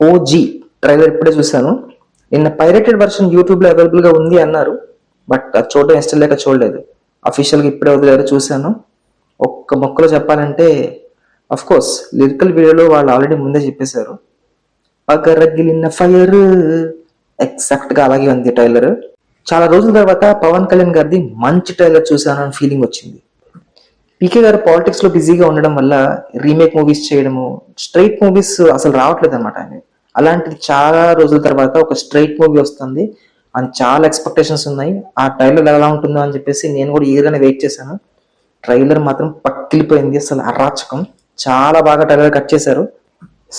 OG trailer ఇప్పుడే చూశాను. నిన్న పైరేటెడ్ వర్షన్ యూట్యూబ్ లో అవైలబుల్ గా ఉంది అన్నారు, బట్ అది చూడడం ఇష్టం లేక చూడలేదు. అఫీషియల్ గా ఇప్పుడే వదిలేరు, చూశాను. ఒక్క మొక్కలో చెప్పాలంటే, అఫ్ కోర్స్ లిరికల్ వీడియోలో వాళ్ళు ఆల్రెడీ ముందే చెప్పేశారు. పగరగిలిన ఫైర్ ఎగ్జాక్ట్ గా అలాగే ఉంది ట్రైలర్. చాలా రోజుల తర్వాత పవన్ కళ్యాణ్ గారిది మంచి ట్రైలర్ చూశాను అని ఫీలింగ్ వచ్చింది. పీకే గారు పాలిటిక్స్ లో బిజీగా ఉండడం వల్ల రీమేక్ మూవీస్ చేయడము, స్ట్రైట్ మూవీస్ అసలు రావట్లేదు అనమాట ఆయన. అలాంటిది చాలా రోజుల తర్వాత ఒక స్ట్రైట్ మూవీ వస్తుంది అని చాలా ఎక్స్పెక్టేషన్స్ ఉన్నాయి. ఆ ట్రైలర్ ఎలా ఉంటుందో అని చెప్పేసి నేను కూడా ఈగర్గానే వెయిట్ చేశాను. ట్రైలర్ మాత్రం పక్కిలిపోయింది, అసలు అరాచకం. చాలా బాగా ట్రైలర్ కట్ చేశారు.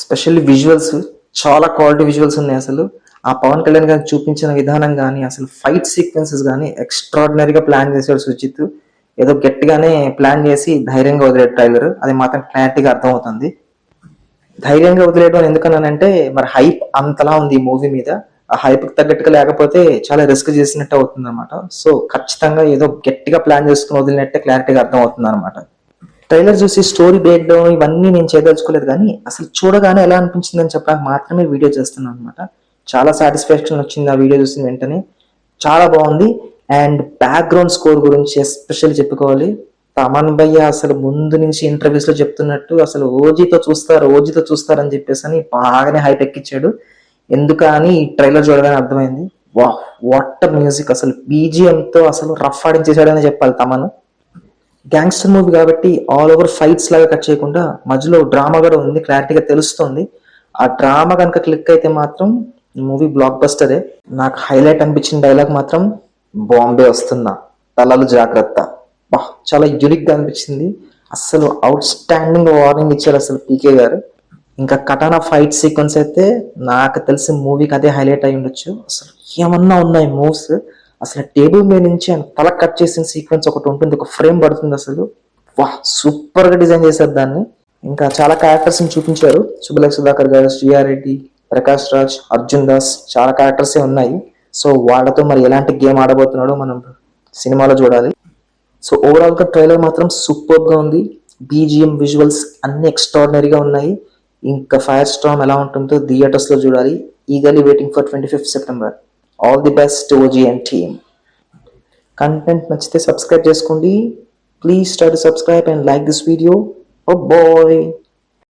స్పెషల్లీ విజువల్స్, చాలా క్వాలిటీ విజువల్స్ ఉన్నాయి. అసలు ఆ పవన్ కళ్యాణ్ గారిని చూపించిన విధానం కానీ, అసలు ఫైట్ సీక్వెన్సెస్ కానీ ఎక్స్ట్రాడినరీగా ప్లాన్ చేశాడు సుజిత్. ఏదో గట్టిగానే ప్లాన్ చేసి ధైర్యంగా వదిలేడు ట్రైలర్, అది మాత్రం క్లారిటీగా అర్థమవుతుంది. ధైర్యంగా వదిలేయడం ఎందుకన్నానంటే, మరి హైప్ అంతలా ఉంది ఈ మూవీ మీద. ఆ హైప్ తగ్గట్టుగా లేకపోతే చాలా రిస్క్ చేసినట్టు అవుతుంది అనమాట. సో ఖచ్చితంగా ఏదో గట్టిగా ప్లాన్ చేసుకుని వదిలినట్టే క్లారిటీగా అర్థం అవుతుంది అనమాట. ట్రైలర్ చూసి స్టోరీ బ్రేక్ డౌన్ ఇవన్నీ నేను చేయదలుచుకోలేదు, కానీ అసలు చూడగానే ఎలా అనిపించింది అని చెప్పడానికి మాత్రమే వీడియో చేస్తున్నాను అనమాట. చాలా సాటిస్ఫాక్షన్ వచ్చింది ఆ వీడియో చూసిన వెంటనే. చాలా బాగుంది. అండ్ బ్యాక్గ్రౌండ్ స్కోర్ గురించి ఎస్పెషల్ చెప్పుకోవాలి. తమన్ భయ్య అసలు ముందు నుంచి ఇంటర్వ్యూస్ లో చెప్తున్నట్టు అసలు ఓజీతో చూస్తారు అని చెప్పేసి అని బాగానే హైప్ ఎక్కించాడు. ఎందుకని ఈ ట్రైలర్ చూడగానే అర్థమైంది. వాట్ మ్యూజిక్, అసలు బీజిఎం తో అసలు రఫ్ ఆడించేసాడని చెప్పాలి తమను. గ్యాంగ్స్టర్ మూవీ కాబట్టి ఆల్ ఓవర్ ఫైట్స్ లాగా కట్ చేయకుండా మధ్యలో డ్రామా కూడా ఉంది, క్లారిటీగా తెలుస్తుంది. ఆ డ్రామా కనుక క్లిక్ అయితే మాత్రం మూవీ బ్లాక్ బస్టరే. నాకు హైలైట్ అనిపించిన డైలాగ్ మాత్రం, బాంబే వస్తున్నా, తలలు జాగ్రత్త. చాలా యూనిక్ గా అనిపించింది. అసలు అవుట్ స్టాండింగ్ వార్నింగ్ ఇచ్చారు అసలు పీకే గారు. ఇంకా కటానా ఫైట్ సీక్వెన్స్ అయితే నాకు తెలిసి మూవీకి అదే హైలైట్ అయి ఉండొచ్చు. అసలు ఏమన్నా ఉన్నాయి మూవ్స్. అసలు టేబుల్ మీద నుంచి ఆయన తల కట్ చేసిన సీక్వెన్స్ ఒకటి ఉంటుంది, ఒక ఫ్రేమ్ పడుతుంది. అసలు సూపర్ గా డిజైన్ చేశారు దాన్ని. ఇంకా చాలా క్యారెక్టర్స్ ని చూపించారు. సుబ్బలక్ష్మి సుధాకర్ గారు, శ్రీయారెడ్డి, ప్రకాష్ రాజ్, అర్జున్ దాస్, చాలా క్యారెక్టర్స్ ఉన్నాయి. సో వాళ్ళతో మరి ఎలాంటి గేమ్ ఆడబోతున్నాడో మనం సినిమాలో చూడాలి. సో ఓవరాల్ గా ట్రైలర్ మాత్రం సూపర్ గా ఉంది. బీజిఎం, విజువల్స్ అన్ని ఎక్స్ట్రాడినరీగా ఉన్నాయి. ఇంకా ఫైర్ స్టార్మ్ ఎలా ఉంటుందో థియేటర్స్ లో చూడాలి. Eagerly waiting for 25th September. All the best OG and team. Content నచ్చితే సబ్స్క్రైబ్ చేసుకోండి. Please try to subscribe and like this video. Oh bye.